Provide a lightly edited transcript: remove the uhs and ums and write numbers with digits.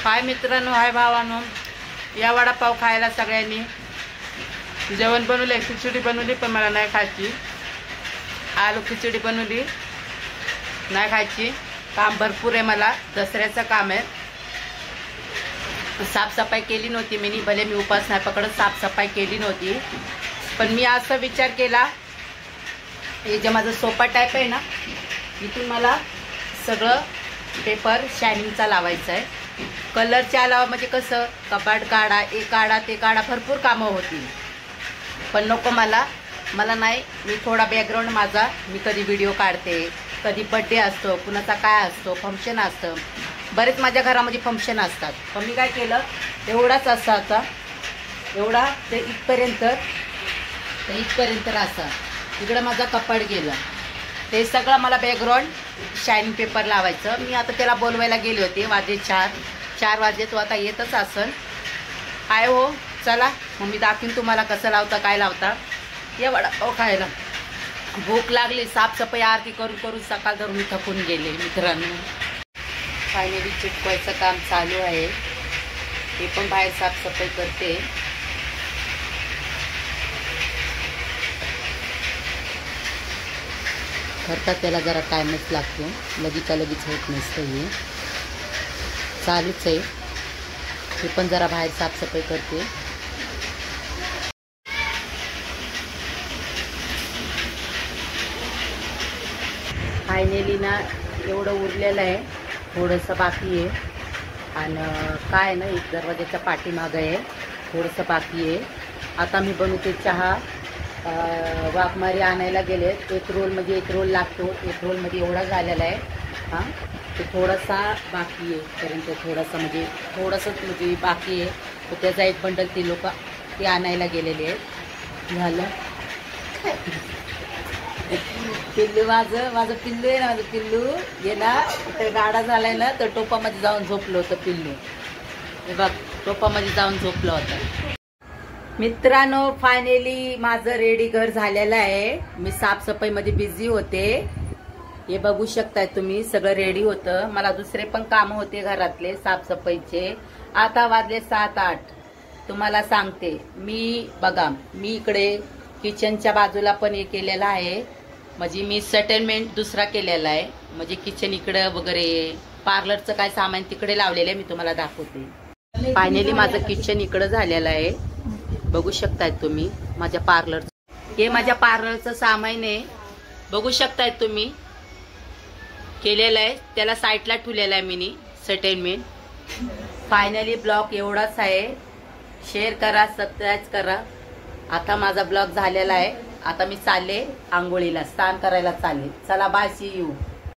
हाय मित्रांनो, हाय भावांनो, या वडापाव खायला सगळ्यांनी. जेवण बनवले, खिचडी बनवली पण मला नाही खायची. आलू खिचडी बनवली, नाही खायची. काम भरपूर आहे, मला दसऱ्याचं काम आहे. साफसफाई केली नव्हती मी, भले मी उपास नाही पकडत, साफसफाई केली नव्हती. पण मी असा विचार केला, हे जे माझं सोफा टाईप आहे ना, इथून मला सगळं पेपर शायनिंगचा लावायचा आहे. कलरच्या अलावा म्हणजे कसं कपाट काढा, एक काढा, ते काढा, भरपूर कामं होती. पण नको मला नाही. मी थोडा बॅकग्राऊंड माझा, मी कधी व्हिडिओ काढते, कधी बड्डे असतो, कुणाचा काय असतो, फंक्शन असतं, बरेच माझ्या घरामध्ये फंक्शन असतात. पण मी काय केलं, एवढाच असा होता, एवढा ते इथपर्यंत असा. इकडं माझा कपाट गेला. ते सगळं मला बॅकग्राऊंड शायनिंग पेपर लावायचं. मी आता त्याला बोलवायला गेले होते, वाजे 4 वाजले. तो आता येतच असन. काय हो, चला मग मी दाखवीन तुम्हाला कसं लावता, काय लावता. ये वडापाव खायला. भूक लागली. साफसफाई आरती करून सकाळ धरून मी थकून गेले मित्रांनो. फायनली चिटकवायचं काम चालू आहे. ते पण बाहेर साफसफाई करते. करतात त्याला जरा टाईमच लागतो, लगेच होत नसतं. हे चालूच आहे. हे पण जरा बाहेर साफसफाई करते. फायनली ना एवढं उरलेलं आहे, थोडंसं बाकी आहे. आणि काय ना, एक दरवाजाच्या पाठीमागं आहे, थोडंसं बाकी आहे. आता मी बनवते चहा. वाघमारी आणायला गेले. एक रोल लागतो. एक रोलमध्ये एवढा झालेला आहे. हां, ते थोडासा बाकी आहे पर्यंत, थोडंसं बाकी आहे. तर त्याचा एक बंडल ते लोक ते आणायला गेलेले आहेत. झालं. पिल्लू माझं पिल्लू आहे ना, माझं पिल्लू गेला तर गाडा झालाय ना, तर टोपामध्ये जाऊन झोपलं होतं पिल्लू. हे बघ, टोपामध्ये जाऊन झोपलं होतं. मित्रांनो, फायनली माझं रेडी घर झालेलं आहे. मी साफसफाईमध्ये बिझी होते. हे बघू शकताय तुम्ही, सगळं रेडी होतं. मला दुसरे पण काम होते घरातले साफसफाईचे. आता वाजले 7-8. तुम्हाला सांगते मी, बघा, मी इकडे किचनच्या बाजूला पण हे केलेलं आहे. म्हणजे मी सेटलमेंट दुसरा केलेला आहे. म्हणजे किचन इकडं वगैरे, पार्लरचं काय सामान तिकडे लावलेलं आहे. मी तुम्हाला दाखवते. फायनली माझं किचन इकडं झालेलं आहे. बघू शकताय तुम्ही माझ्या पार्लरचं. हे माझ्या पार्लरचं सामान आहे. बघू शकताय तुम्ही, केलेलं आहे. त्याला साईडला ठेवलेलं आहे मी सेटलमेंट. फायनली ब्लॉग एवढाच आहे. शेअर करा, सबस्क्राईब करा. आता माझा ब्लॉग झालेला आहे. आता मी चालले आंघोळीला, स्नान करायला चालले. चला, बाय, सी यू.